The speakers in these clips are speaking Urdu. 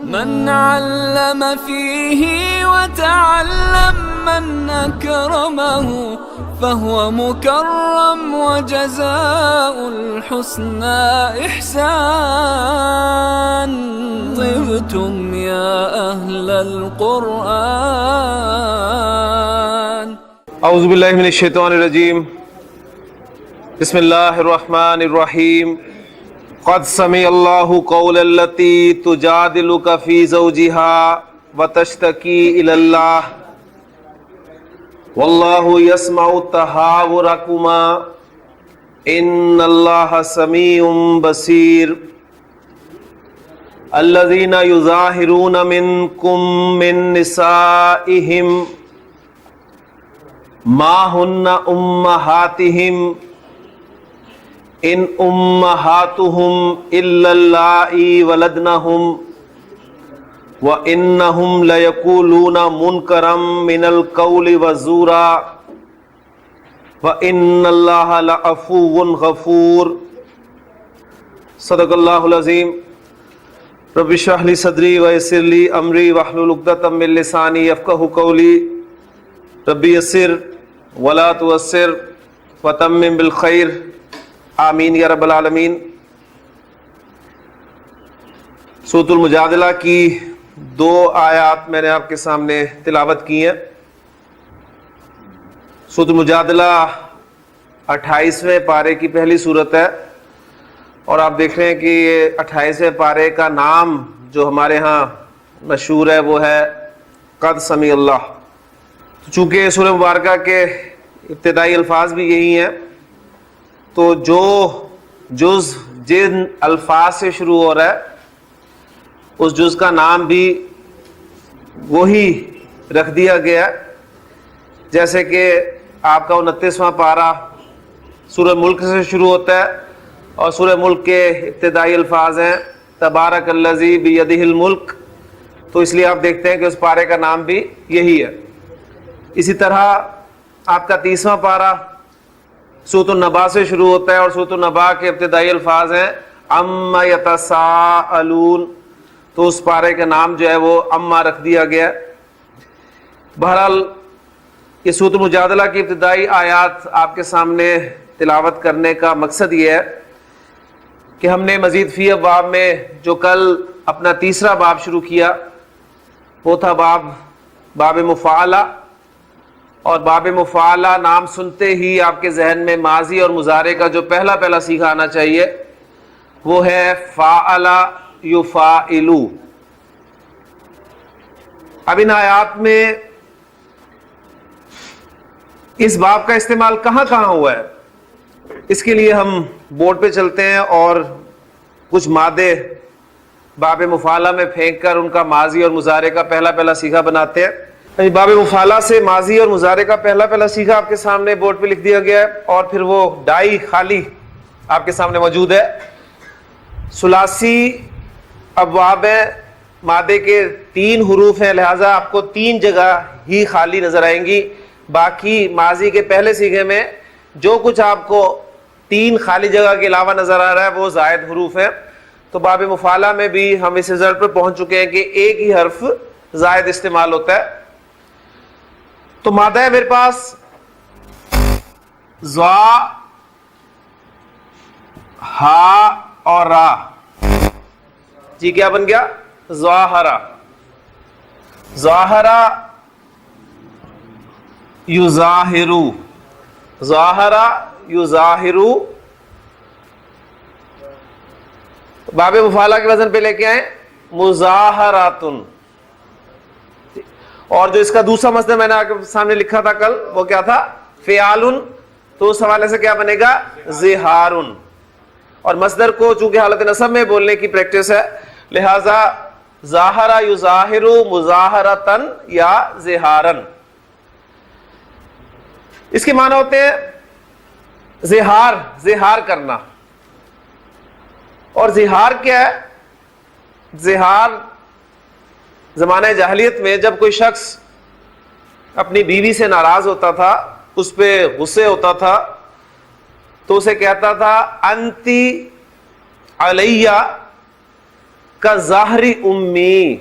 من علم فيه وتعلم من أكرمه فهو مكرم وجزاء الحسنى إحسان. طبتم يا أهل القرآن. اعوذ باللہ من الشیطان الرجیم. بسم اللہ الرحمن الرحیم. قد سمع اللہ قول التی تجادلک فی زوجہا وتشتکی الی اللہ واللہ یسمع تحاورکما ان اللہ سمیع بصیر. الذین یظاہرون منکم من نسائہم ما ہن امہاتہم ان امہاتہم الا اللائی ولدنہم وانہم لیقولون منکرا من القول وزورا وان اللہ لعفو غفور. صدق اللہ العظیم. رب اشرح لی صدری ویسر لی امری واحلل عقدۃ من لسانی یفقہوا قولی. ربی یسر ولا تعسر وتمم بالخیر آمین یا رب العالمین. سورۃ المجادلہ کی 2 آیات میں نے آپ کے سامنے تلاوت کی ہیں. سورۃ المجادلہ 28ویں پارے کی پہلی سورت ہے اور آپ دیکھ رہے ہیں کہ یہ 28ویں پارے کا نام جو ہمارے ہاں مشہور ہے وہ ہے قد سمع اللہ. چونکہ سورہ مبارکہ کے ابتدائی الفاظ بھی یہی ہیں تو جو جز جن الفاظ سے شروع ہو رہا ہے اس جز کا نام بھی وہی رکھ دیا گیا ہے. جیسے کہ آپ کا 29واں پارہ سورہ ملک سے شروع ہوتا ہے اور سورہ ملک کے ابتدائی الفاظ ہیں تبارک الذی بیدہ الملک، تو اس لیے آپ دیکھتے ہیں کہ اس پارے کا نام بھی یہی ہے. اسی طرح آپ کا 30واں پارہ سورۃ النبا سے شروع ہوتا ہے اور سورۃ النبا کے ابتدائی الفاظ ہیں اما یتساءلون، تو اس پارے کا نام جو ہے وہ اما رکھ دیا گیا. بہرحال یہ سورۃ المجادلہ کی ابتدائی آیات آپ کے سامنے تلاوت کرنے کا مقصد یہ ہے کہ ہم نے مزید فی ابواب میں جو کل اپنا تیسرا باب شروع کیا وہ تھا باب مفاعلہ، اور باب مفاعلہ نام سنتے ہی آپ کے ذہن میں ماضی اور مضارع کا جو پہلا سیکھا آنا چاہیے وہ ہے فاعل یفاعلو. اب ان آیات میں اس باب کا استعمال کہاں ہوا ہے اس کے لیے ہم بورڈ پہ چلتے ہیں اور کچھ مادے باب مفاعلہ میں پھینک کر ان کا ماضی اور مضارع کا پہلا سیکھا بناتے ہیں. باب مفاعلہ سے ماضی اور مضارع کا پہلا سیکھا آپ کے سامنے بورڈ پہ لکھ دیا گیا ہے اور پھر وہ ڈائی خالی آپ کے سامنے موجود ہے. ثلاثی ابواب ہیں، مادے کے 3 حروف ہیں، لہٰذا آپ کو 3 جگہ ہی خالی نظر آئیں گی. باقی ماضی کے پہلے سیکھے میں جو کچھ آپ کو 3 خالی جگہ کے علاوہ نظر آ رہا ہے وہ زائد حروف ہیں. تو باب مفاعلہ میں بھی ہم اس رزلٹ پر پہنچ چکے ہیں کہ ایک ہی حرف زائد استعمال ہوتا ہے. تو مادہ ہے میرے پاس زا، ہا اور را. جی کیا بن گیا؟ ظاہرہ. ظاہرہ یظاہرو، ظاہرہ یظاہرو. باب مفاعلہ کے وزن پہ لے کے آئیں مظاہراتن. اور جو اس کا دوسرا مصدر میں نے آپ کے سامنے لکھا تھا کل وہ کیا تھا؟ فعالن. تو اس حوالے سے کیا بنے گا؟ زہارن. اور مصدر کو چونکہ حالت نصب میں بولنے کی پریکٹس ہے لہذا ظاہرہ یظاہرو مظاہرتن یا زہارن. اس کے معنی ہوتے ہیں زہار کرنا. اور زہار کیا ہے؟ زہار زمانہ جاہلیت میں جب کوئی شخص اپنی بیوی سے ناراض ہوتا تھا، اس پہ غصے ہوتا تھا، تو اسے کہتا تھا انتی علیہ کا ظاہری امی،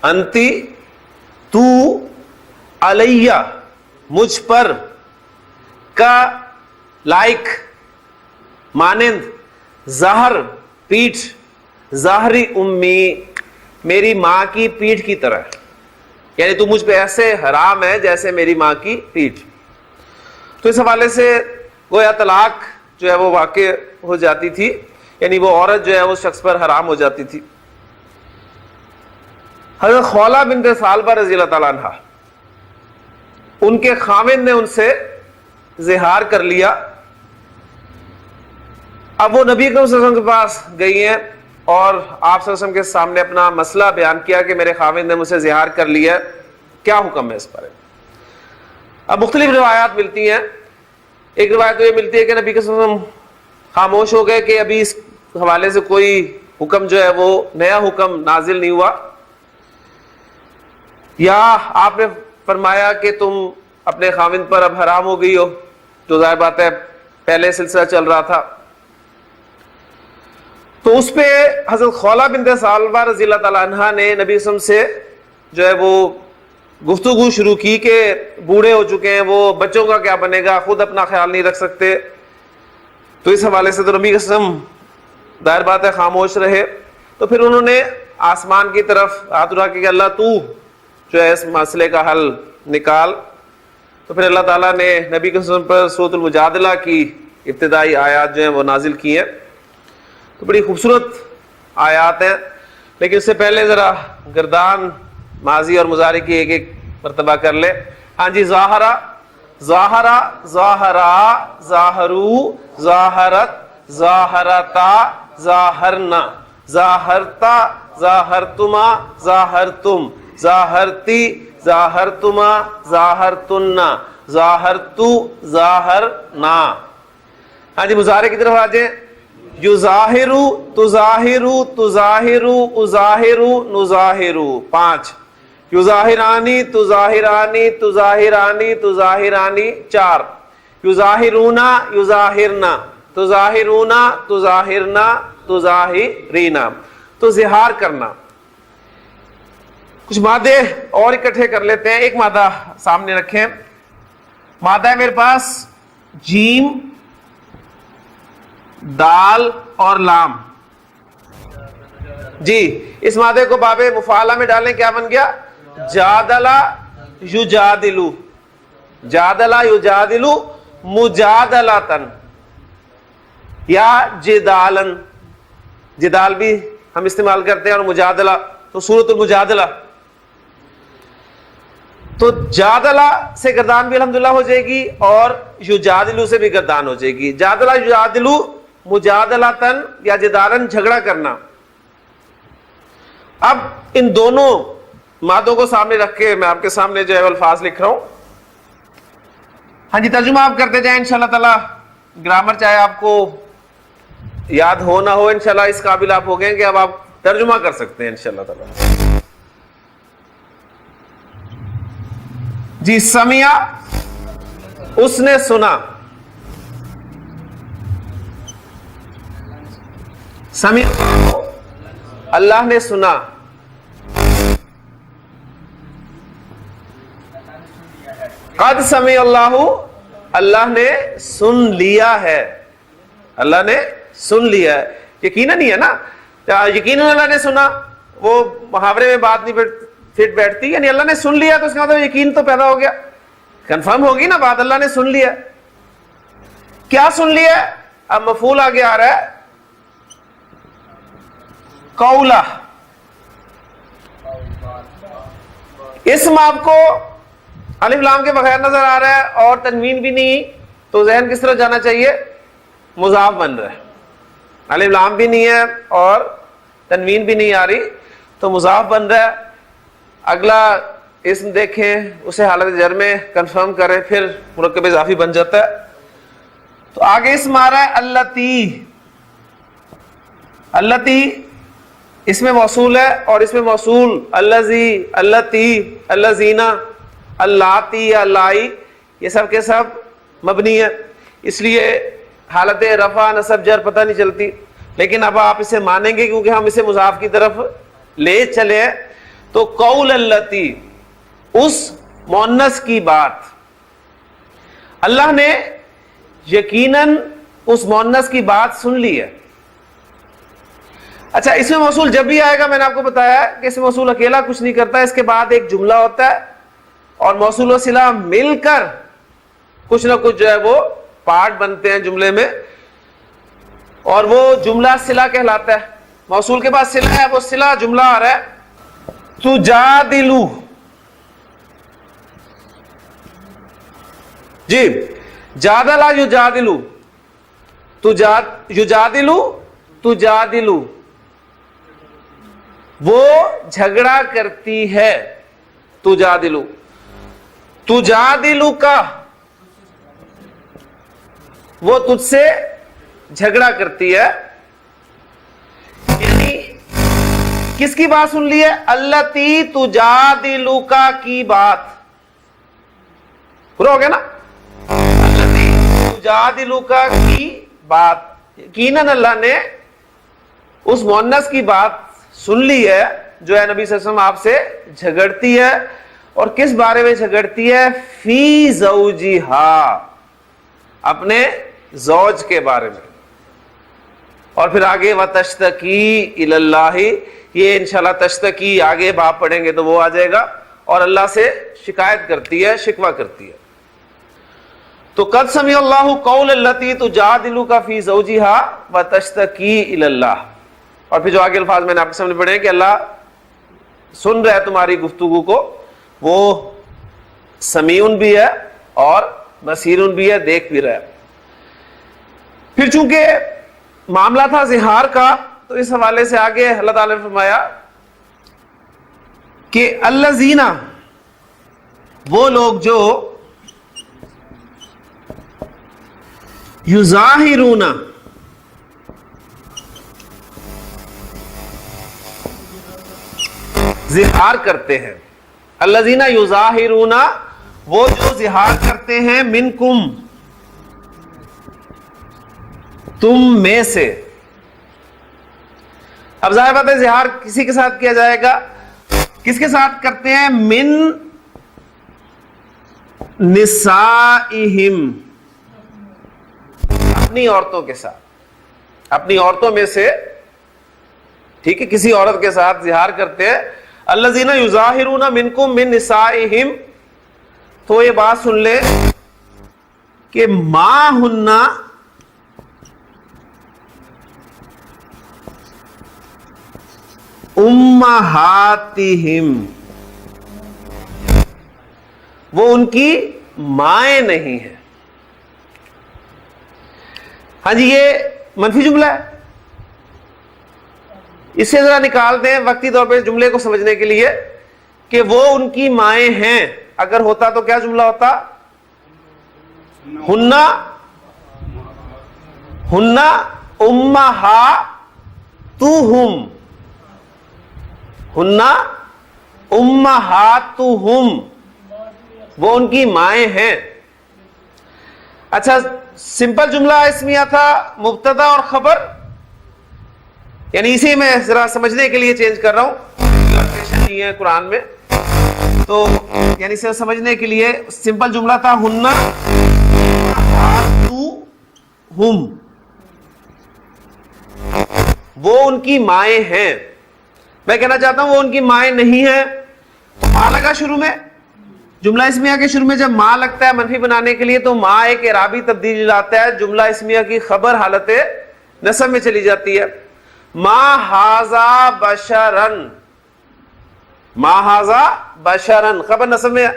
انتی تو علیہ مجھ پر، کا لائک مانند، ظاہر پیٹھ، ظاہری امی میری ماں کی پیٹھ کی طرح، یعنی تو مجھ پہ ایسے حرام ہے جیسے میری ماں کی پیٹھ. تو اس حوالے سے گویا طلاق جو ہے وہ واقع ہو جاتی تھی، یعنی وہ عورت جو ہے اس شخص پر حرام ہو جاتی تھی. حضرت خولہ بنت ثعلبہ رضی اللہ تعالیٰ عنہ، ان کے خاوند نے ان سے زہار کر لیا. اب وہ نبی اکرم صلی اللہ علیہ وسلم کے پاس گئی ہیں اور آپ صلی اللہ علیہ وسلم کے سامنے اپنا مسئلہ بیان کیا کہ میرے خاوند نے مجھ سے زہار کر لیا، کیا حکم ہے اس بارے میں. اب مختلف روایات ملتی ہیں. ایک روایت تو یہ ملتی ہے کہ نبی صلی اللہ علیہ وسلم خاموش ہو گئے کہ ابھی اس حوالے سے کوئی حکم جو ہے وہ نیا حکم نازل نہیں ہوا، یا آپ نے فرمایا کہ تم اپنے خاوند پر اب حرام ہو گئی ہو، جو ظاہر بات ہے پہلے سلسلہ چل رہا تھا. تو اس پہ حضرت خولہ بنت ثعلبہ رضی اللہ تعالیٰ عنہ نے نبی صلی اللہ علیہ وسلم سے جو ہے وہ گفتگو شروع کی کہ بوڑھے ہو چکے ہیں، وہ بچوں کا کیا بنے گا، خود اپنا خیال نہیں رکھ سکتے. تو اس حوالے سے تو نبی صلی اللہ علیہ وسلم ظاہر بات ہے خاموش رہے. تو پھر انہوں نے آسمان کی طرف ہاتھ اٹھا کے کہ اللہ تو جو ہے اس مسئلے کا حل نکال. تو پھر اللہ تعالیٰ نے نبی کے وسلم پر سورۃ المجادلہ کی ابتدائی آیات جو ہیں وہ نازل کی ہیں. تو بڑی خوبصورت آیات ہیں، لیکن اس سے پہلے ذرا گردان ماضی اور مضارع کی ایک ایک مرتبہ کر لے. ہاں جی، ظاہرہ، ظاہرہ، ظاہرا، ظاہرو، ظاہرت، ظاہرتا، ظاہرنا، ظاہرتا، ظاہرتما، ظاہرتم، ظاہرتی، ظاہرتما، ظاہرتنا، ظاہرتو، ظاہرنا. ہاں جی، مضارع کی طرف آ جائیں. یظاہرو، تظاہرو، تظاہرو، اظاہرو، نظاہرو. 5. یظاہرانی، تظاہرانی، تظاہرانی، تظاہرانی. 4. یظاہرونا، یظاہرنا، تظاہرونا، تظاہرنا، تظاہرینا. تو زہار کرنا. کچھ مادے اور اکٹھے کر لیتے ہیں. ایک مادہ سامنے رکھیں. مادہ ہے میرے پاس جیم، دال اور لام. جی، اس مادے کو باب مفاعلہ میں ڈالیں، کیا بن گیا؟ جادلہ یجادلو، جادلہ یجادلو مجادلتن، یا جدالن. جدال بھی ہم استعمال کرتے ہیں اور مجادلہ تو سورۃ المجادلہ. تو جادلہ سے گردان بھی الحمدللہ ہو جائے گی اور یجادلو سے بھی گردان ہو جائے گی. جادلہ یجادلو مجادلتن یا جدالن، جھگڑا کرنا. اب ان دونوں مادوں کو سامنے رکھ کے میں آپ کے سامنے جو ہے الفاظ لکھ رہا ہوں. ہاں جی، ترجمہ آپ کرتے جائیں انشاءاللہ تعالی. گرامر چاہے آپ کو یاد ہو نہ ہو، انشاءاللہ اس قابل آپ ہو گئے کہ اب آپ ترجمہ کر سکتے ہیں انشاءاللہ تعالی. جی، سمعہ، اس نے سنا. سمعہ، اللہ نے سنا. قد سمع اللہ، اللہ نے سن لیا ہے. اللہ نے سن لیا ہے. یقیناً نہیں ہے نا، یقیناً اللہ نے سنا، وہ محاورے میں بات نہیں فٹ بیٹھتی. یعنی اللہ نے سن لیا تو اس کا مطلب یقین تو پیدا ہو گیا، کنفرم ہوگی نا بات. اللہ نے سن لیا. کیا سن لیا؟ اب مفعول آگے آ رہا ہے، قولہ. اسم آپ کو الف لام کے بغیر نظر آ رہا ہے اور تنوین بھی نہیں، تو ذہن کس طرح جانا چاہیے؟ مضاف بن رہا ہے. الف لام بھی نہیں ہے اور تنوین بھی نہیں آ رہی، تو مضاف بن رہا ہے. اگلا اسم دیکھیں، اسے حالت جر میں کنفرم کریں، پھر مرکب اضافی بن جاتا ہے. تو آگے اسم آ رہا ہے اللتی. اللتی اس میں موصول ہے اور اس میں موصول اللذی، اللتی، اللذینہ، اللاتی یا اللائی، یہ سب کے سب مبنی ہے، اس لیے حالت رفع نصب جر پتہ نہیں چلتی. لیکن اب آپ اسے مانیں گے کیونکہ ہم اسے مضاف کی طرف لے چلے. تو قول اللتی، اس مؤنث کی بات. اللہ نے یقیناً اس مؤنث کی بات سن لی ہے. اچھا، اس میں موصول جب بھی آئے گا، میں نے آپ کو بتایا کہ اس میں موصول اکیلا کچھ نہیں کرتا، اس کے بعد ایک جملہ ہوتا ہے اور موصول و صلہ مل کر کچھ نہ کچھ جو ہے وہ پارٹ بنتے ہیں جملے میں، اور وہ جملہ صلہ کہلاتا ہے. موصول کے بعد صلہ ہے، وہ صلہ جملہ آ رہا ہے. تجادلو، جی جادلہ یجادلو، یجادلو تجادلو، وہ جھگڑا کرتی ہے. تجادلو، تجادلو کا، وہ تجھ سے جھگڑا کرتی ہے. یعنی کس کی بات سن لی ہے؟ التی تجادلو کا کی بات. پورا ہو گیا نا؟ التی تجادلو کا کی بات. یقیناً اللہ نے اس مؤنث کی بات سن لی ہے جو ہے نبی صلی اللہ علیہ وسلم آپ سے جھگڑتی ہے. اور کس بارے میں جھگڑتی ہے؟ فی زوجہا، اپنے زوج کے بارے میں. اور پھر آگے وَتَشْتَكِي إِلَى اللَّهِ، یہ انشاءاللہ تشتکی آگے باب پڑھیں گے تو وہ آ جائے گا. اور اللہ سے شکایت کرتی ہے، شکوہ کرتی ہے. تو قد سمع اللہ قول التی تجادلک فی زوجہا وتشتکی الی اللہ. اور پھر جو آگے الفاظ میں نے آپ کے سامنے پڑھے ہیں کہ اللہ سن رہا ہے تمہاری گفتگو کو، وہ سمیعن بھی ہے اور بصیرن بھی ہے، دیکھ بھی رہا ہے. پھر چونکہ معاملہ تھا زہار کا، تو اس حوالے سے آگے اللہ تعالیٰ نے فرمایا کہ الذین، وہ لوگ جو یظاہرون، زہار کرتے ہیں. الذین یظاہرون، وہ جو زہار کرتے ہیں، منکم، تم میں سے. اب ظاہر بات ہے زہار کسی کے ساتھ کیا جائے گا؟ کس کے ساتھ کرتے ہیں؟ من نسائہم، اپنی عورتوں کے ساتھ، اپنی عورتوں میں سے. ٹھیک ہے، کسی عورت کے ساتھ زہار کرتے ہیں. الذین یظاہرون منکم من نسائہم. تو یہ بات سن لے کہ ما ہننا امہاتہم، وہ ان کی مائیں نہیں ہیں. ہاں جی، یہ منفی جملہ ہے. اسے ذرا نکال دیں وقتی طور پہ جملے کو سمجھنے کے لیے کہ وہ ان کی مائیں ہیں. اگر ہوتا تو کیا جملہ ہوتا؟ ہننا امہاتہم، ہننا امہاتہم، وہ ان کی مائیں ہیں. اچھا، سمپل جملہ اسمیہ تھا، مبتدا اور خبر. یعنی اسے میں ذرا سمجھنے کے لیے چینج کر رہا ہوں، نہیں ہے قرآن میں، تو یعنی اسے سمجھنے کے لیے سمپل جملہ تھا ہننا امہاتہم، وہ ان کی مائیں ہیں. میں کہنا چاہتا ہوں وہ ان کی مائیں نہیں ہیں. ما لگا شروع میں، جملہ اسمیہ کے شروع میں جب ما لگتا ہے منفی بنانے کے لیے تو ما ایک اعرابی تبدیلی لاتا ہے. جملہ اسمیہ کی خبر حالت نصب میں چلی جاتی ہے. ما ھذا بشرن، ما ھذا بشرن خبر نصب میں ہے.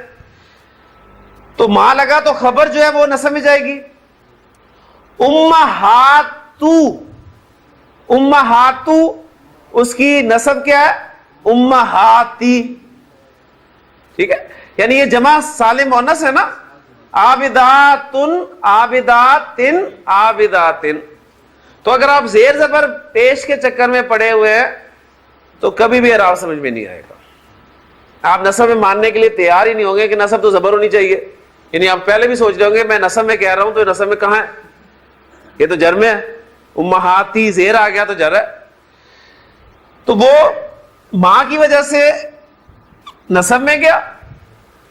تو ما لگا تو خبر جو ہے وہ نصب میں جائے گی. امہاتو، امہاتو اس کی نصب کیا ہے؟ امہاتی. ٹھیک ہے، یعنی یہ جمع سالم مؤنث ہے نا. عابداتن، عابداتن، عابداتن. تو اگر آپ زیر زبر پیش کے چکر میں پڑے ہوئے ہیں تو کبھی بھی اعراب سمجھ میں نہیں آئے گا. آپ نصب میں ماننے کے لیے تیار ہی نہیں ہوں گے کہ نصب تو زبر ہونی چاہیے. یعنی آپ پہلے بھی سوچ رہے ہوں گے میں نصب میں کہہ رہا ہوں تو نصب میں کہاں ہے؟ یہ تو جر میں ہے. امہاتی زیر آ گیا تو جر ہے، تو وہ ماں کی وجہ سے نسب میں گیا،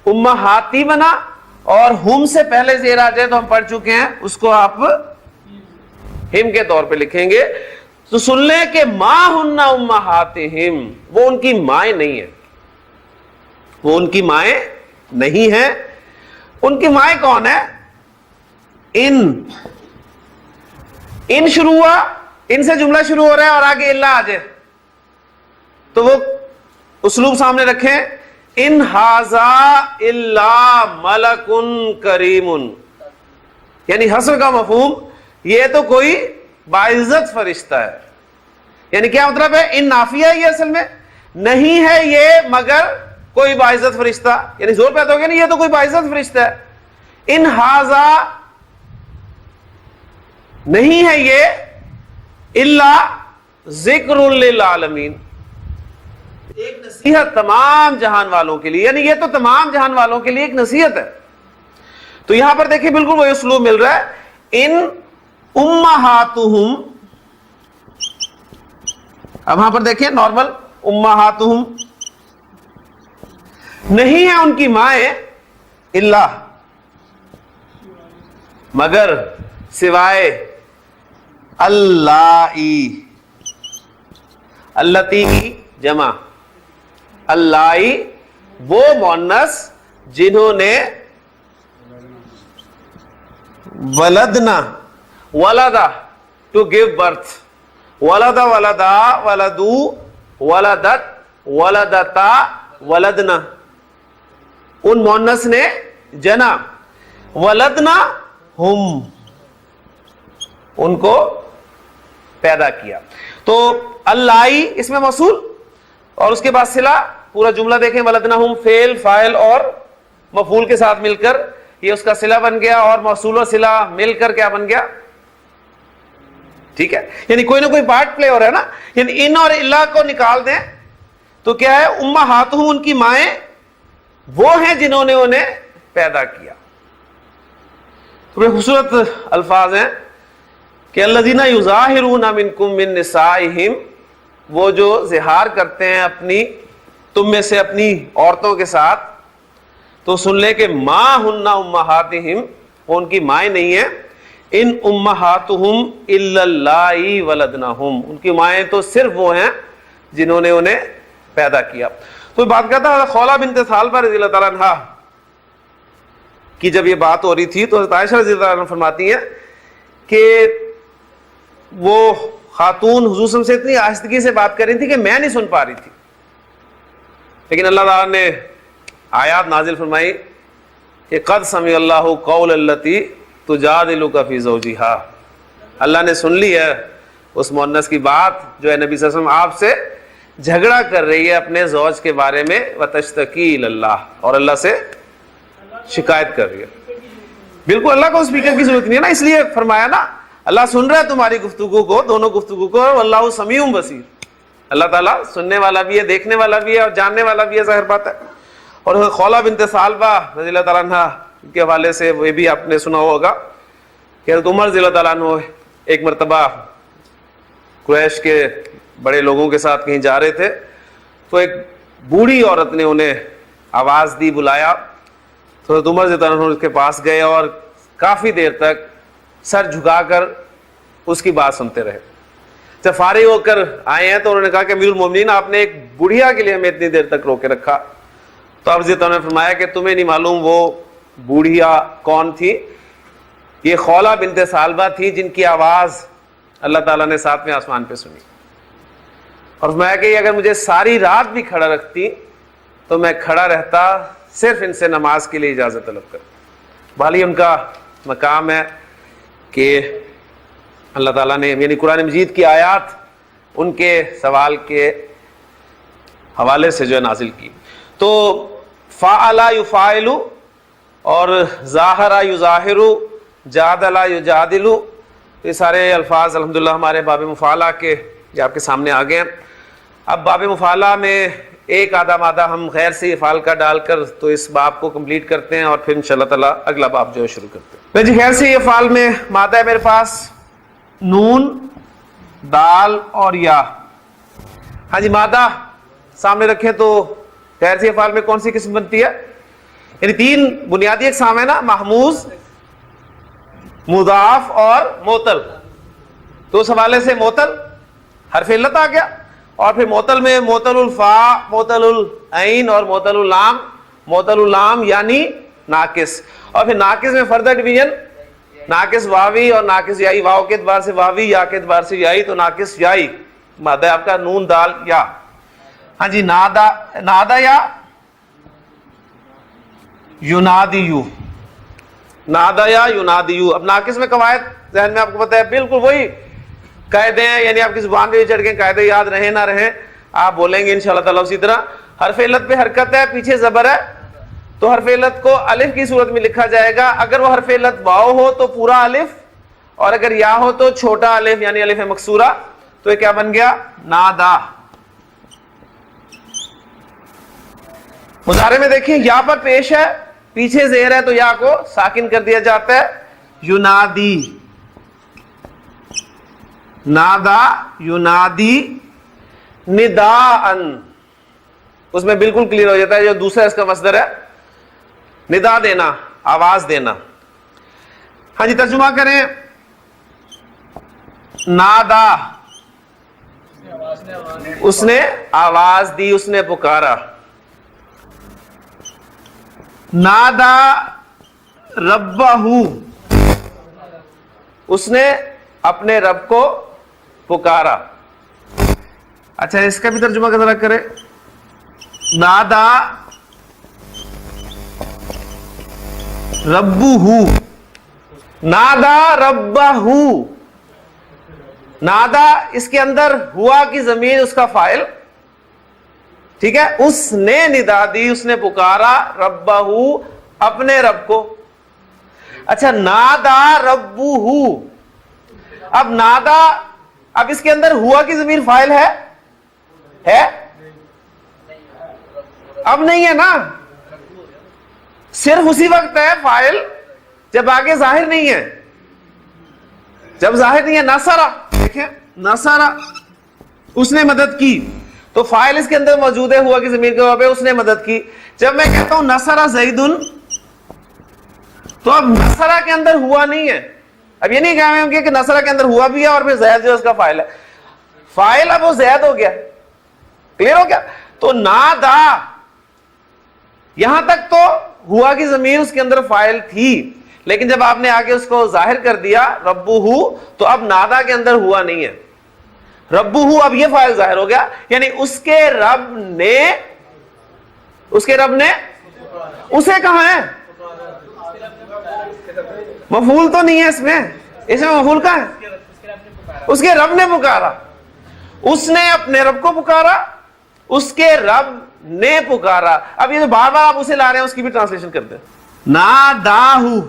امہاتی بنا، اور ہم سے پہلے زیر آ جائے تو ہم پڑھ چکے ہیں اس کو آپ ہم کے طور پہ لکھیں گے. تو سن لیں کہ ما ہن امہاتہم، وہ ان کی مائیں نہیں ہیں، وہ ان کی مائیں نہیں ہیں. ان کی مائیں کون ہے؟ ان شروع ہوا، ان سے جملہ شروع ہو رہا ہے اور آگے اللہ آ جائے تو وہ اسلوب سامنے رکھیں، ان ھذا الا ملک کریم، یعنی حصر کا مفہوم یہ تو کوئی باعزت فرشتہ ہے. یعنی کیا مطلب ہے؟ ان نافیہ ہے، یہ اصل میں نہیں ہے یہ مگر کوئی باعزت فرشتہ، یعنی زور پیدا ہو گیا نہیں، یہ تو کوئی باعزت فرشتہ ہے. ان ھذا نہیں ہے یہ الا ذکر للعالمین، ایک نصیحت تمام جہان والوں کے لیے، یعنی یہ تو تمام جہان والوں کے لیے ایک نصیحت ہے. تو یہاں پر دیکھیں بالکل وہی اسلوب مل رہا ہے، ان امہاتہم. اب وہاں پر دیکھیں نارمل امہاتہم، نہیں ہے ان کی مائیں اللہ مگر سوائے اللائی، اللتی کی جمع اللائی، وہ مؤنث جنہوں نے ولدنا، ولدا ٹو گیو برتھ، ولدا ولدا ولدو ولدت ولدتا ولدنا، ان مؤنث نے جنا، ولدنا ہم، ان کو پیدا کیا. تو اللائی اس میں موصول اور اس کے بعد صلہ، پورا جملہ دیکھیں، ولدنہم فعل فاعل اور مفعول کے ساتھ مل کر یہ اس کا صلہ بن گیا، اور موصول و صلہ مل کر کیا بن گیا؟ ٹھیک ہے، یعنی کوئی نہ کوئی پارٹ پلے ہو رہا ہے نا. یعنی ان اور اللہ کو نکال دیں تو کیا ہے؟ امہاتہم، ان کی مائیں وہ ہیں جنہوں نے انہیں پیدا کیا. تو بڑے خوبصورت الفاظ ہیں کہ الذین یظاہرون منکم من نسائہم، وہ جو زہار کرتے ہیں اپنی تم میں سے اپنی عورتوں کے ساتھ، تو سن لے کہ ما ہن امہاتہم، وہ ان کی مائیں نہیں ہیں. ان امہاتہم الا اللائی ولدنہم، ان کی مائیں تو صرف وہ ہیں جنہوں نے انہیں پیدا کیا. تو بات کرتا ہے خولہ بنت ثعلبہ رضی اللہ تعالیٰ عنہ کی جب یہ بات ہو رہی تھی تو حضرت عائشہ رضی اللہ عنہ فرماتی ہیں کہ وہ خاتون حضور صلی اللہ علیہ وسلم سے اتنی آہستگی سے بات کر رہی تھی کہ میں نہیں سن پا رہی تھی، لیکن اللہ تعالیٰ نے آیات نازل فرمائی کہ قد سمع اللہ قول التی تجادلک فی زوجہا، اللہ نے سن لی ہے اس مؤنث کی بات جو ہے نبی صلی اللہ علیہ وسلم آپ سے جھگڑا کر رہی ہے اپنے زوج کے بارے میں، وتشتکی الی اللہ، اور اللہ سے شکایت کر رہی ہے. بالکل اللہ کو اسپیکر کی ضرورت نہیں ہے نا، اس لیے فرمایا نا اللہ سن رہا ہے تمہاری گفتگو کو، دونوں گفتگو کو، واللہ سمیع بصیر، اللہ تعالیٰ سننے والا بھی ہے، دیکھنے والا بھی ہے اور جاننے والا بھی ہے، ظاہر بات ہے. اور خولہ بنت ثعلبہ رضی اللہ تعالیٰ عنہ کے حوالے سے وہ بھی آپ نے سنا ہوگا کہ حضرت عمر رضی اللہ تعالیٰ عنہ ایک مرتبہ قریش کے بڑے لوگوں کے ساتھ کہیں جا رہے تھے تو ایک بوڑھی عورت نے انہیں آواز دی، بلایا، تو حضرت عمر رضی اللہ عنہ اس کے پاس گئے اور کافی دیر تک سر جھکا کر اس کی بات سنتے رہے. جب فارغ ہو کر آئے ہیں تو انہوں نے کہا کہ امیر المومنین آپ نے ایک بڑھیا کے لیے ہمیں اتنی دیر تک روکے رکھا. تو آپ رضی اللہ عنہ نے فرمایا کہ تمہیں نہیں معلوم وہ بوڑھیا کون تھی؟ یہ خولہ بنت ثعلبہ تھی جن کی آواز اللہ تعالیٰ نے ساتویں آسمان پہ سنی. اور فرمایا کہ اگر مجھے ساری رات بھی کھڑا رکھتی تو میں کھڑا رہتا صرف ان سے نماز کے لیے اجازت طلب کر. بھالی ان کا مقام ہے کہ اللہ تعالیٰ نے یعنی قرآن مجید کی آیات ان کے سوال کے حوالے سے جو ہے نازل کی. تو فعل یفعل اور ظاہر یظاہر، جادل یجادل، یہ سارے الفاظ الحمدللہ ہمارے باب مفعلہ کے یہ آپ کے سامنے آ گئے ہیں. اب باب مفعلہ میں ایک آدھا مادہ ہم غیر سے افعال کا ڈال کر تو اس باب کو کمپلیٹ کرتے ہیں اور پھر انشاءاللہ تعالیٰ اگلا باب جو ہے شروع کرتے ہیں. جی خیر سے افعال میں مادہ ہے میرے پاس نون دال اور یا. ہاں جی مادہ سامنے رکھیں تو غیر سی افعال میں کون سی قسم بنتی ہے؟ یعنی تین بنیادی اقسام ہے نا، محموز، مضاف اور معطل. تو اس حوالے سے معطل حرف علت آ گیا، اور پھر معطل میں معطل الفا، معطل العین اور معطل اللام. معطل اللام یعنی ناقص، اور پھر ناقص میں فردر ڈویژن، ناقص واوی اور ناقص یائی. واو کے اعتبار سے واوی، یا کے اعتبار سے یائی، تو ناقص یائی مادہ آپ کا نون دال یا. ہاں جی نادا، نادا یا ینادیو، نادا یا ینادیو. اب ناقص میں قواعد ذہن میں آپ کو پتہ ہے بالکل وہی قاعدے ہیں، یعنی آپ کی زبان پہ چڑھ کے قاعدے یاد رہیں نہ رہیں آپ بولیں گے انشاءاللہ تعالیٰ اسی طرح. حرف علت پہ حرکت ہے، پیچھے زبر ہے، تو حرف علت کو الف کی صورت میں لکھا جائے گا. اگر وہ حرف علت واو ہو تو پورا الف، اور اگر یا ہو تو چھوٹا الف یعنی الف مکسورہ. تو یہ کیا بن گیا؟ نادا. مضارع میں دیکھیں یا پر پیش ہے، پیچھے زیر ہے، تو یا کو ساکن کر دیا جاتا ہے. ینادی، نادا ینادی نداءً، اس میں بالکل کلیئر ہو جاتا ہے جو دوسرا اس کا مصدر ہے، ندا دینا، آواز دینا. ہاں جی ترجمہ کریں. نادا، اس نے آواز دی، اس نے پکارا. نادا ربہ، اس نے اپنے رب کو پکارا. اچھا اس کا بھی ترجمہ کا ذرا کرے. نادا ربہ، نادا ربہ. نادا اس کے اندر ہوا کی ضمیر اس کا فاعل، ٹھیک ہے. اس نے ندا دی، اس نے پکارا، ربہ اپنے رب کو. اچھا نادا ربہ، اب نادا، اب اس کے اندر ہوا کی ضمیر فاعل ہے اب نہیں ہے نا، صرف اسی وقت ہے فاعل جب آگے ظاہر نہیں ہے. جب ظاہر نہیں ہے، نصرہ، دیکھیں نصرہ، اس نے مدد کی، تو فاعل اس کے اندر موجود ہے ہوا کی ضمیر کے طور پہ، اس نے مدد کی. جب میں کہتا ہوں نصرہ زیدن، تو اب نصرہ کے اندر ہوا نہیں ہے. اب یہ نہیں کہا کہ نصرہ کے اندر ہوا بھی ہے اور پھر زید جو اس کا فاعل ہے. فاعل اب وہ زید ہو گیا. کلیئر ہو گیا؟ تو نادا، یہاں تک تو ہوا کی ضمیر اس کے اندر فاعل تھی، لیکن جب آپ نے آگے اس کو ظاہر کر دیا ربہ، تو اب نادا کے اندر ہوا نہیں ہے. ربہ اب یہ فاعل ظاہر ہو گیا، یعنی اس کے رب نے اسے کہاں ہے؟ مفعول تو نہیں ہے اس میں مفعول کہاں ہے؟ اس کے رب نے پکارا. اس نے اپنے رب کو پکارا، اس کے رب نے پکارا. اب یہ جو بار بار آپ اسے لا رہے ہیں اس کی بھی ٹرانسلیشن کرتے ہیں. ناداہو،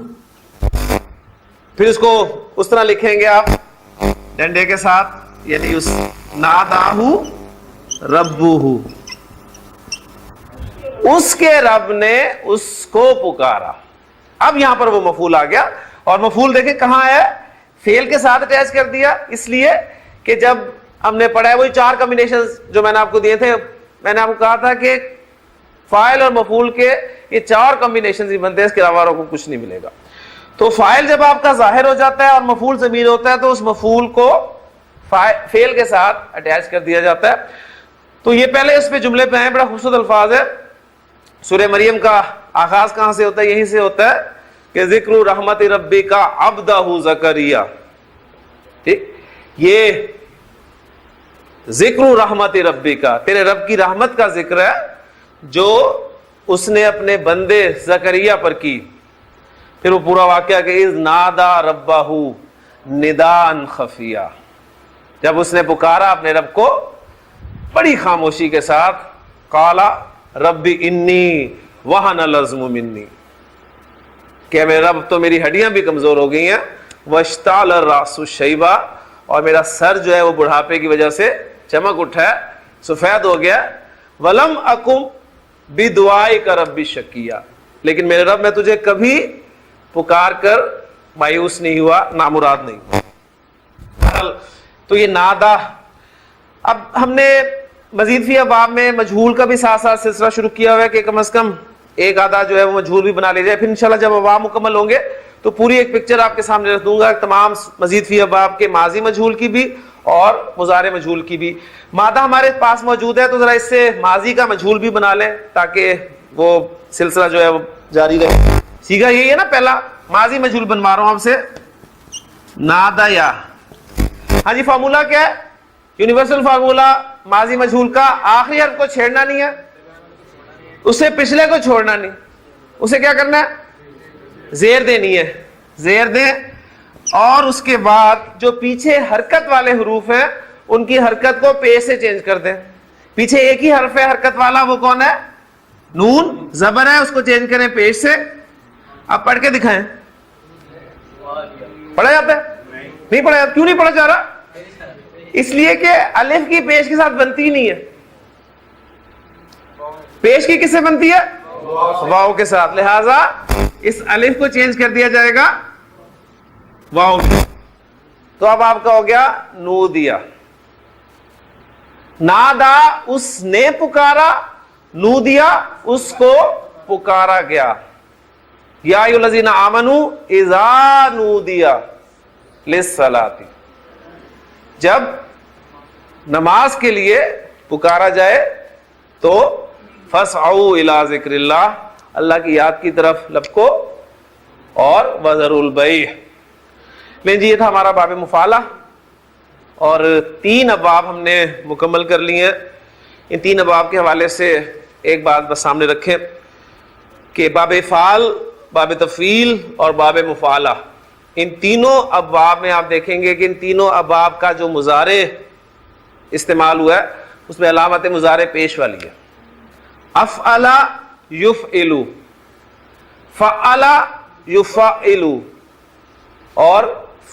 پھر اس کو اس طرح لکھیں گے آپ ڈنڈے کے ساتھ، یعنی اس ناداہو ربہ، اس کے رب نے اس کو پکارا. اب یہاں پر وہ مفعول آ گیا، اور مفعول دیکھیں کہاں ہے؟ فعل کے ساتھ اٹیچ کر دیا، اس لیے کہ جب ہم نے پڑھا ہے وہی 4 کمبینیشنز جو میں نے آپ کو دیے تھے، میں نے آپ کو کہا تھا کہ فاعل اور مفعول کے یہ 4 کمبینیشنز ہی بنتے ہیں، اس کے علاوہ کو کچھ نہیں ملے گا. تو فاعل جب آپ کا ظاہر ہو جاتا ہے اور مفعول ضمیر ہوتا ہے، تو اس مفعول کو فعل کے ساتھ اٹیچ کر دیا جاتا ہے. تو یہ پہلے اس پہ جملے پہ ہیں، بڑا خوبصورت الفاظ ہے. سورہ مریم کا آغاز کہاں سے ہوتا ہے؟ یہیں سے ہوتا ہے کہ ذکر رحمت ربی کا عبدہ زکریا. ٹھیک، یہ ذکر رحمت ربی کا، تیرے رب کی رحمت کا ذکر ہے جو اس نے اپنے بندے زکریا پر کی. پھر وہ پورا واقعہ کہ اذ نادا ربہ نداء خفیہ، جب اس نے پکارا اپنے رب کو بڑی خاموشی کے ساتھ. قالا ربی انی وہن العظم منی، کہ میرے رب تو میری ہڈیاں بھی کمزور ہو گئی ہیں. واشتعل الرأس شیبا، اور میرا سر جو ہے وہ بڑھاپے کی وجہ سے چمک اٹھا ہے، سفید ہو گیا. ولم اکم بدعائک ربی شقیا، لیکن میرے رب میں تجھے کبھی پکار کر مایوس نہیں ہوا، نامراد نہیں. تو یہ نادا. اب ہم نے مزید فی ابواب میں مجہول کا بھی ساتھ ساتھ سلسلہ شروع کیا ہوا ہے کہ کم از کم ایک آدھا جو ہے وہ مجہول بھی بنا لیا جائے. پھر انشاءاللہ جب ابواب مکمل ہوں گے تو پوری ایک پکچر آپ کے سامنے رکھ دوں گا تمام مزید فی ابواب کے ماضی مجہول کی بھی اور مضارع مجہول کی بھی. مادہ ہمارے پاس موجود ہے تو ذرا اس سے ماضی کا مجہول بھی بنا لیں تاکہ وہ سلسلہ جو ہے وہ جاری رہے. سیکھا یہی ہے نا, پہلا ماضی مجہول بنوا رہا ہوں آپ سے, نادا یا. ہاں جی, فارمولا کیا ہے؟ یونیورسل فارمولا ماضی مجہول کا, آخری حرف کو چھیڑنا نہیں ہے, اس سے پچھلے کو چھوڑنا نہیں. اسے کیا کرنا ہے؟ زیر دینی ہے, زیر دیں, اور اس کے بعد جو پیچھے حرکت والے حروف ہیں ان کی حرکت کو پیش سے چینج کر دیں. پیچھے ایک ہی حرف ہے حرکت والا, وہ کون ہے؟ نون زبر ہے, اس کو چینج کریں پیش سے. اب پڑھ کے دکھائیں. پڑھا جاتا ہے؟ نہیں پڑھا جاتا. کیوں نہیں پڑھا جا رہا؟ اس لیے کہ الف کی پیش کے ساتھ بنتی نہیں ہے. پیش کی کس سے بنتی ہے؟ واو کے ساتھ. لہذا اس الف کو چینج کر دیا جائے گا واو. تو اب آپ کا ہو گیا نو دیا. نادا اس نے پکارا, نو دیا اس کو پکارا گیا. یا ایھا الذین آمنوا اذا نودی للصلاۃ, جب نماز کے لیے پکارا جائے تو فاسعوا الی ذکر اللہ, اللہ کی یاد کی طرف لپکو, اور وذروا البیع. لیں جی, یہ تھا ہمارا باب مفعلہ, اور 3 ابواب ہم نے مکمل کر لی ہیں. ان 3 ابواب کے حوالے سے ایک بات بس سامنے رکھیں کہ باب افعال, باب تفعیل اور باب مفعلہ, ان تینوں ابواب میں آپ دیکھیں گے کہ ان تینوں ابواب کا جو مضارع استعمال ہوا ہے اس میں علامت مضارع پیش والی ہے. افعل یفعل, فعل یفعل, اور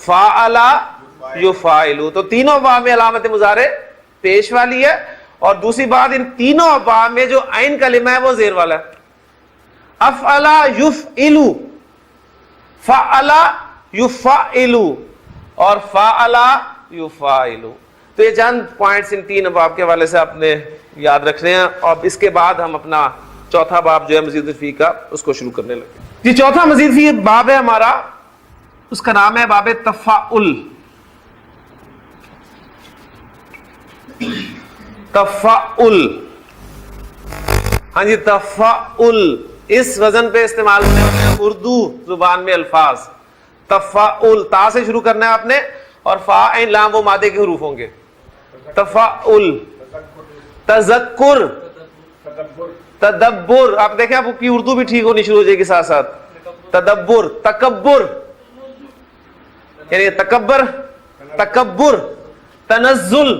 فعل یفعل. تو تینوں ابواب میں علامت مضارع پیش والی ہے. اور دوسری بات, ان تینوں ابواب میں جو عین کلمہ ہے وہ زیر والا ہے. افعل یفعل, فعل یفعل, اور فعل یفعل. تو یہ چند پوائنٹس ان 3 ابواب کے حوالے سے آپ نے یاد رکھنے ہیں. اور اس کے بعد ہم اپنا چوتھا باب جو ہے مزید فی کا, اس کو شروع کرنے لگے. جی, چوتھا مزید فی باب ہے ہمارا, اس کا نام ہے باب تفاعل. تفاعل, ہاں جی, تفاعل اس وزن پہ استعمال ہونے والے ہیں اردو زبان میں الفاظ. تفاعل, تا سے شروع کرنا ہے آپ نے, اور فا عین لام وہ مادے کے حروف ہوں گے. تفاعل, تذکر, تدبر. آپ دیکھیں آپ کی اردو بھی ٹھیک ہونی شروع ہو جائے گی ساتھ ساتھ. تدبر, تکبر یعنی تکبر, تکبر, تنزل,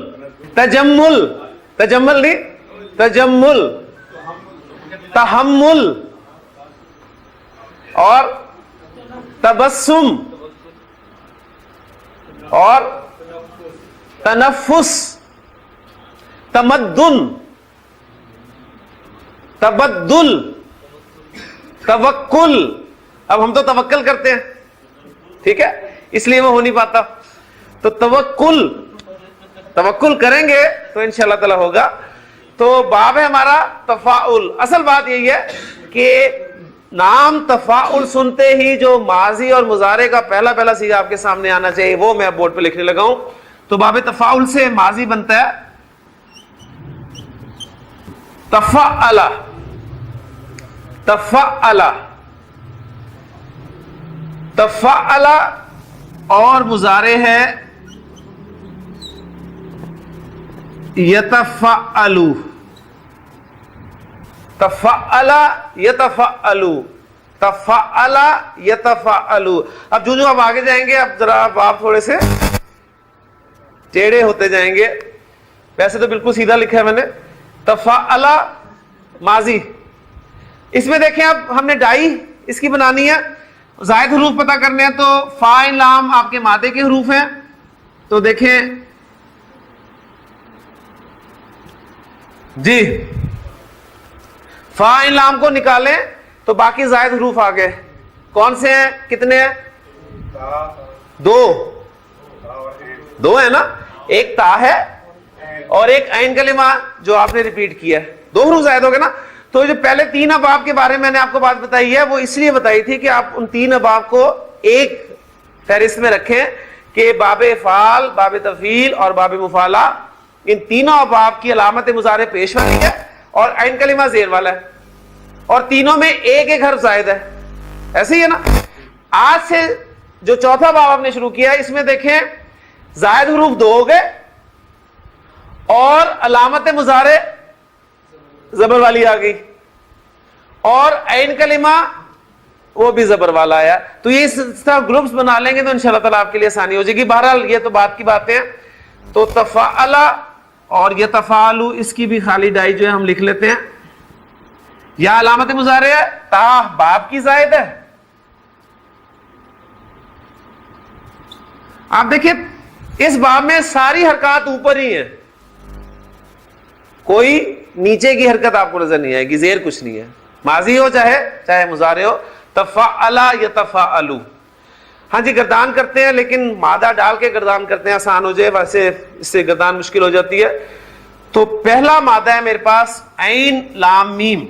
تجمل, تجمل نہیں, تجمل, تحمل, اور تبسم, اور تنفس, تمدن, تبدل, توکل. اب ہم تو توکل کرتے ہیں, ٹھیک ہے, اس لیے وہ ہو نہیں پاتا. تو توکل, توکل کریں گے تو انشاءاللہ تعالی ہوگا. تو باب ہے ہمارا تفاعل. اصل بات یہی ہے کہ نام تفاعل سنتے ہی جو ماضی اور مضارع کا پہلا پہلا صیغہ آپ کے سامنے آنا چاہیے وہ میں بورڈ پہ لکھنے لگا ہوں. تو باب تفاعل سے ماضی بنتا ہے تفعل, تفعل, تفعل, اور مضارع ہے یتفعل. تفعل یتفعل, تفعل یتفعل. اب جو آپ آگے جائیں گے, اب ذرا آپ تھوڑے سے ٹیڑھے ہوتے جائیں گے. ویسے تو بالکل سیدھا لکھا ہے میں نے. تفعل ماضی, اس میں دیکھیں اب ہم نے ڈائی اس کی بنانی ہے, زائد حروف پتہ کرنے ہیں. تو فا عین لام آپ کے مادے کے حروف ہیں. تو دیکھیں جی, فا عین لام کو نکالیں تو باقی زائد حروف آ گئے. کون سے ہیں, کتنے ہیں؟ 2 ہیں نا. ایک تا ہے اور ایک عین کلمہ جو آپ نے ریپیٹ کیا ہے, 2 حروف زائد ہو گئے نا. تو جو پہلے 3 ابواب کے بارے میں نے آپ کو بات بتائی ہے وہ اس لیے بتائی تھی کہ آپ ان 3 ابواب کو ایک فہرست میں رکھیں کہ باب افعال, باب تفعیل اور باب مفعلہ, ان تینوں ابواب کی علامت مضارع پیش والی ہے اور عین کلمہ زیر والا ہے, اور تینوں میں ایک ایک حرف زائد ہے. ایسے ہی ہے نا. آج سے جو چوتھا باب آپ نے شروع کیا ہے اس میں دیکھیں زائد حروف 2 ہو گئے اور علامت مضارع زبر والی آ گئی, اور عین کلمہ وہ بھی زبر والا آیا. تو یہ اس طرح گروپس بنا لیں گے تو انشاءاللہ تعالیٰ آپ کے لیے آسانی ہو جائے گی. بہرحال یہ تو بات کی باتیں ہیں. تو تفعل اور یتفعل, اس کی بھی خالی ڈائی جو ہے ہم لکھ لیتے ہیں. یا علامت مضارع ہے, تا باب کی زائد ہے. آپ دیکھیں اس باب میں ساری حرکات اوپر ہی ہیں, کوئی نیچے کی حرکت آپ کو نظر نہیں آئے گی, زیر کچھ نہیں ہے, ماضی ہو چاہے مضارع ہو. تفعل یتفعل. ہاں جی گردان کرتے ہیں لیکن مادہ ڈال کے گردان کرتے ہیں آسان ہو جائے, ویسے اس سے گردان مشکل ہو جاتی ہے. تو پہلا مادہ ہے میرے پاس عین لام میم.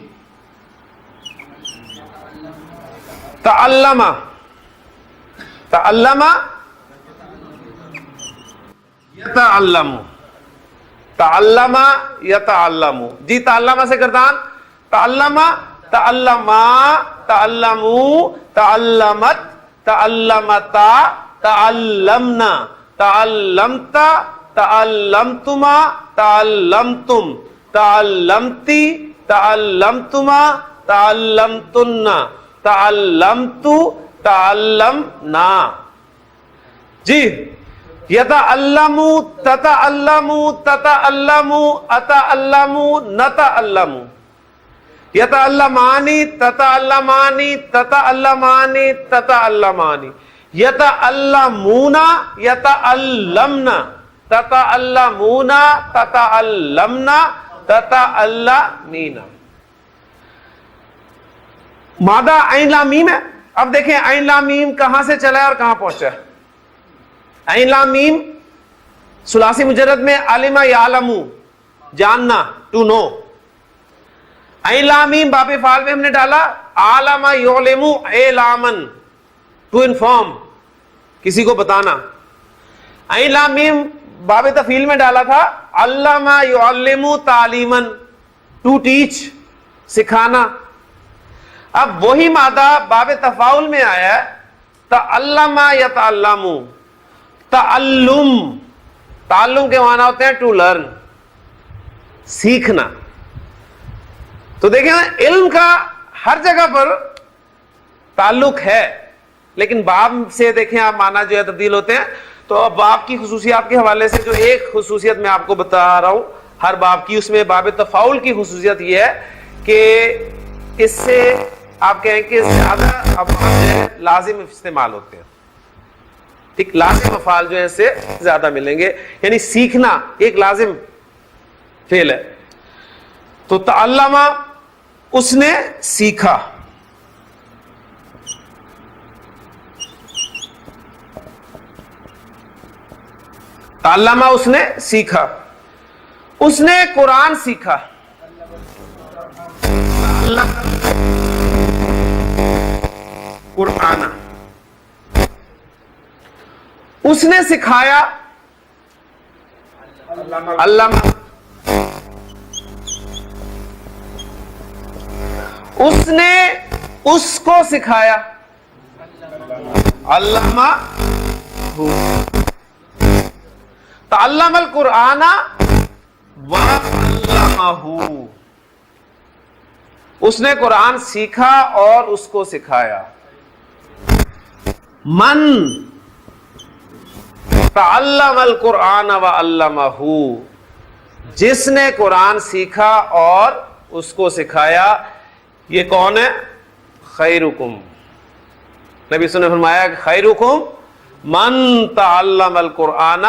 تعلم, تعلم یتعلم, تعلم یتعلم. جی تعلم سے گردان, تعلم, تعلما, تعلموا, تعلمت, تعلمتا, تعلمنا, تعلمت, تعلمتما, تعلمتم, تعلمتی, تعلمتما, تعلمتن, تعلمت, تعلمنا. جی یتعلم, تتعلم, تتعلم, اتعلم, نتعلم. یتعلمانی, تتعلمانی, تتعلمانی, تتعلمانی. یتعلمون, یتعلمن, تتعلمون, تتعلمن, تتعلمین. مادہ عین لام میم ہے. اب دیکھیں عین لام میم کہاں سے چلا ہے اور کہاں پہنچا ہے. عین لام میم ثلاثی مجرد میں علم یعلم, جاننا, ٹو نو. عین لام میم باب فعال میں ہم نے ڈالا عالم یعلم اعلامن, ٹو انفارم, کسی کو بتانا. عین لام میم باب تفعیل میں ڈالا تھا علم یعلم تعلیمن, ٹو ٹیچ, سکھانا. اب وہی مادہ باب تفاعل میں آیا ہے تعلم یتعلم, تعلم. تعلم کے معنی ہوتے ہیں ٹو لرن, سیکھنا. تو دیکھیں علم کا ہر جگہ پر تعلق ہے لیکن باب سے دیکھیں آپ معنی جو ہے تبدیل ہوتے ہیں. تو اب باب کی خصوصیات کے حوالے سے جو ایک خصوصیت میں آپ کو بتا رہا ہوں ہر باب کی, اس میں باب تفاعل کی خصوصیت یہ ہے کہ اس سے آپ کہیں کہ زیادہ افعال لازم استعمال ہوتے ہیں. ٹھیک, لازم افعال جو ہے اس سے زیادہ ملیں گے, یعنی سیکھنا ایک لازم فعل ہے. تو تعلم اس نے سیکھا, تعلم اس نے سیکھا. اس نے قرآن سیکھا, قرآن. اس نے سکھایا, علم. اس نے اس کو سکھایا, علمہ. تعلم القرآن وعلمہ, اس نے قرآن سیکھا اور اس کو سکھایا. من تعلم القرآن وعلمہ, جس نے قرآن سیکھا اور اس کو سکھایا. یہ کون ہے؟ خیرکم. نبی صلی اللہ علیہ وسلم نے فرمایا کہ خیرکم من تعلم القرآن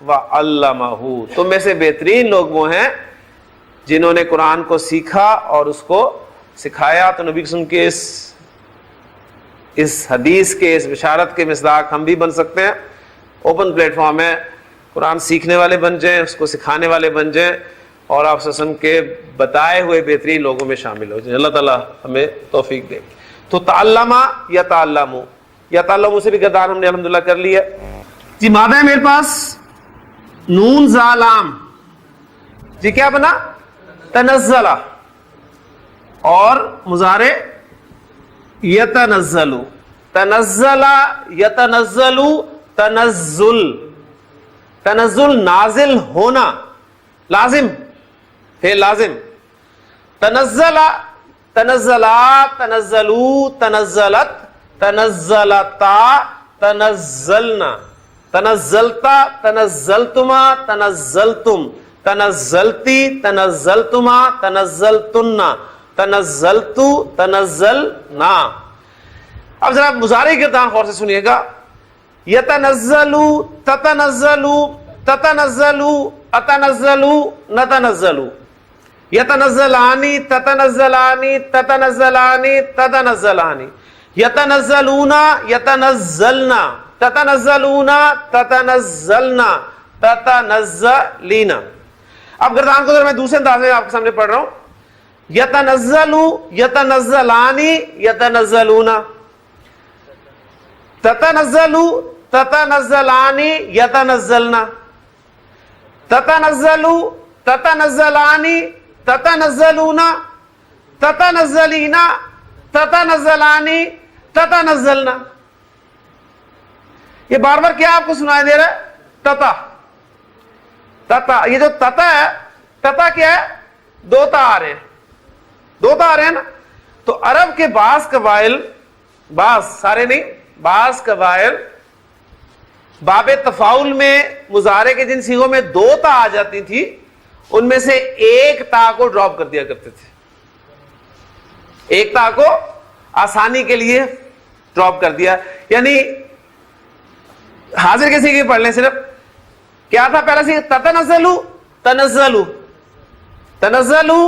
وعلمہ, تم میں سے بہترین لوگ وہ ہیں جنہوں نے قرآن کو سیکھا اور اس کو سکھایا. تو نبی صلی اللہ علیہ وسلم کے اس حدیث کے اس بشارت کے مصداق ہم بھی بن سکتے ہیں. اوپن پلیٹ فارم ہے, قرآن سیکھنے والے بن جائیں, اس کو سکھانے والے بن جائیں, اور آپ وسلم کے بتائے ہوئے بہترین لوگوں میں شامل ہو جائیں. اللہ تعالیٰ ہمیں توفیق دے. تو تعلمہ یا تعلمو, یا تعلمو سے بھی گردان ہم نے الحمدللہ کر لی ہے. جی مادہ ہے میرے پاس نون زا لام, جی کیا بنا؟ تنزلہ. اور مضارع یتنزلو, تنزلہ یتنزلو, تنزل, تنزل نازل ہونا, لازم فعل لازم. تنزلہ تنزلا, تنزلو, تنزلت, تنزلتا, تنزلنا, تنزلتا, تنزلتما, تنزلتم, تنزلتی, تنزلتما, تنزلتنا, تنزلتو, تنزلنا. اب ذرا مضارع کے گردان غور سے سنیے گا. یتنزلو, تتنزلو, تتنزلو, اتنزلو, نتنزلو. یتنزلانی, تتنزلانی, تتنزلانی, تتنزلانی. یتنزلونا, یتنزلنا, تتنزلونا, تتنزلنا, تتنزلینا. اب گردان کو میں دوسرے انداز میں آپ کے سامنے پڑھ رہا ہوں. یتنزلو, یتنزلانی, یتنزلونا. تتنزلو, تتنزلانی, یتنزلنا. تتنزلو, تتنزلانی, تتنزلونا, تتنزلینا, تتنزلانی, تتنزلنا. یہ بار بار کیا آپ کو سنائی دے رہا ہے؟ تتا. تتا, یہ جو تتا ہے, تتا کیا ہے؟ دو تا آ رہے ہیں, دو تا آ رہے ہیں نا. تو عرب کے بعض قبائل, بعض, سارے نہیں, بعض قبائل باب تفاعل میں مضارع کے جن صیغوں میں دو تا آ جاتی تھی, ان میں سے ایک تا کو ڈراپ کر دیا کرتے تھے. ایک تا کو آسانی کے لیے ڈراپ کر دیا. یعنی حاضر کے صیغے پڑھ لیں صرف. کیا تھا پہلا صیغہ؟ تتنزلو, تنزلو, تنزلو,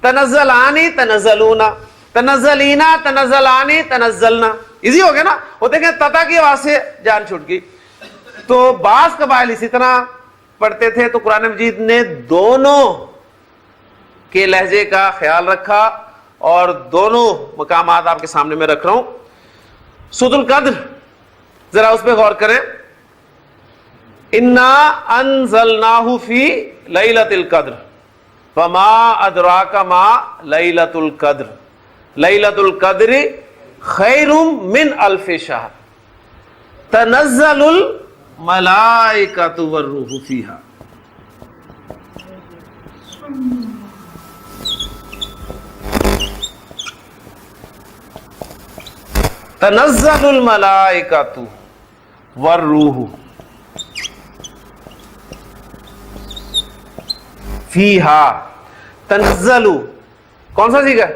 تنزلانی, تنزلونا, تنزلینا, تنزلانی, تنزلنا. ایزی ہو گیا نا. وہ دیکھیں تتا کی آواز سے جان چھوٹ گئی. تو بعض قبائل اسی طرح پڑھتے تھے, تو قرآن مجید نے دونوں کے لہجے کا خیال رکھا, اور دونوں مقامات آپ کے سامنے میں رکھ رہا ہوں. سورۃ القدر, ذرا اس پہ غور کریں. انا انزلناہ فی لیلۃ القدر وما ادراک ما لیلۃ القدر لیلۃ القدر خیر من الف شہر تنزل الملائکۃ والروح فیہا. تنزل الملائکۃ والروح فیہا. تنزلو کون سا سیگا؟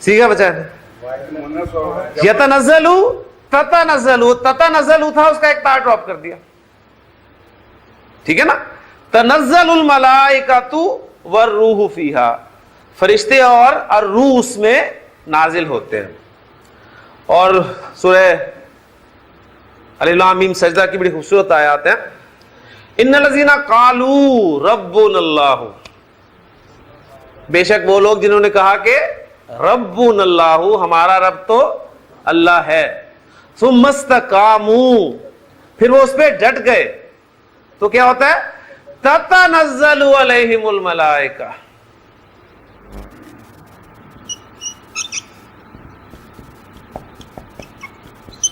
سیگا بچا ہے. یتنزلو, تتنزلو, تتنزلو تھا, اس کا ایک تا ڈراپ کر دیا. ٹھیک ہے نا. تنزل الملائکۃ والروح فیہا, فرشتے اور الروح اس میں نازل ہوتے ہیں. اور سورہ الف لام میم سجدہ کی بڑی خوبصورت آیات ہیں. ان الذین قالوا ربنا اللہ, بے شک وہ لوگ جنہوں نے کہا کہ ربنا اللہ, ہمارا رب تو اللہ ہے. ثم استقاموا, پھر وہ اس پہ ڈٹ گئے, تو کیا ہوتا ہے؟ تتنزل علیہم الملائکہ,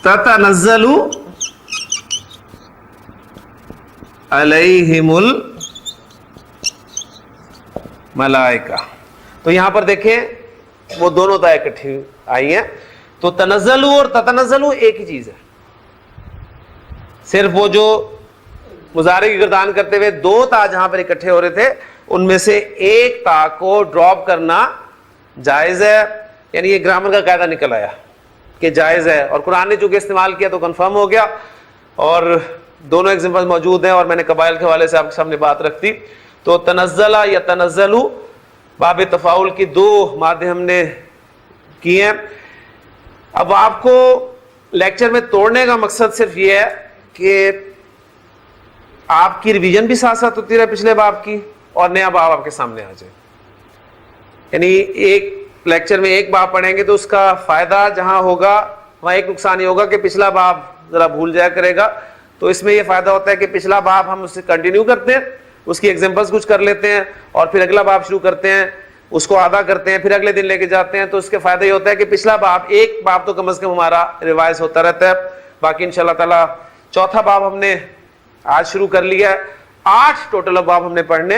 تتنزل علیہم الملائکہ. تو یہاں پر دیکھیں وہ دونوں تا اکٹھی آئی ہیں. تو تنزلو اور تتنزلو ایک ہی چیز ہے. صرف وہ جو مضارع کی گردان کرتے ہوئے دو تا جہاں پر اکٹھے ہو رہے تھے, ان میں سے ایک تا کو ڈراپ کرنا جائز ہے. یعنی یہ گرامر کا قاعدہ نکل آیا کہ جائز ہے, اور قرآن نے چونکہ استعمال کیا تو کنفرم ہو گیا. اور دونوں ایگزامپل موجود ہیں, اور میں نے قبائل کے حوالے سے آپ کے سامنے بات رکھ دی. تو تنزلہ یا تنزلو باب تفاعل کی دو مادے ہم نے کیے ہیں. اب آپ کو لیکچر میں توڑنے کا مقصد صرف یہ ہے کہ آپ کی ریویژن بھی ساتھ ساتھ ہوتی رہے پچھلے باب کی, اور نیا باب آپ کے سامنے آ جائے. یعنی ایک لیکچر میں ایک باب پڑھیں گے تو اس کا فائدہ جہاں ہوگا وہاں ایک نقصان یہ ہوگا کہ پچھلا باب ذرا بھول جایا کرے گا. تو اس میں یہ فائدہ ہوتا ہے کہ پچھلا باب ہم اس سے کنٹینیو کرتے ہیں, اس کی ایگزامپلس کچھ کر لیتے ہیں, اور پھر اگلا باب شروع کرتے ہیں, اس کو آدھا کرتے ہیں, پھر اگلے دن لے کے جاتے ہیں. تو اس کے فائدہ یہ ہوتا ہے کہ پچھلا باب ایک باب تو کم از کم ہمارا ریوائز ہوتا رہتا ہے. باقی انشاءاللہ تعالی چوتھا باب ہم نے آج شروع کر لیا ہے. 8 ٹوٹل باب ہم نے پڑھنے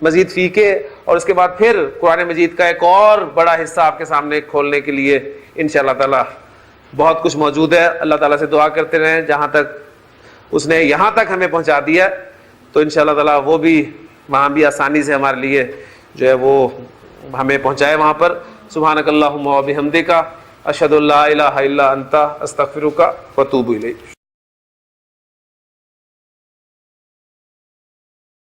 مزید فی کے, اور اس کے بعد پھر قرآن مجید کا ایک اور بڑا حصہ آپ کے سامنے کھولنے کے لیے انشاءاللہ تعالی بہت کچھ موجود ہے. اللہ تعالیٰ سے دعا کرتے رہیں, جہاں تک اس نے یہاں تک ہمیں پہنچا دیا تو انشاءاللہ تعالیٰ وہ بھی وہاں بھی آسانی سے ہمارے لیے جو ہے وہ ہمیں پہنچائے وہاں پر. سبحانک اللہم و بحمدک اشہد ان لا الہ الا انت استغفرک و اتوب الیک.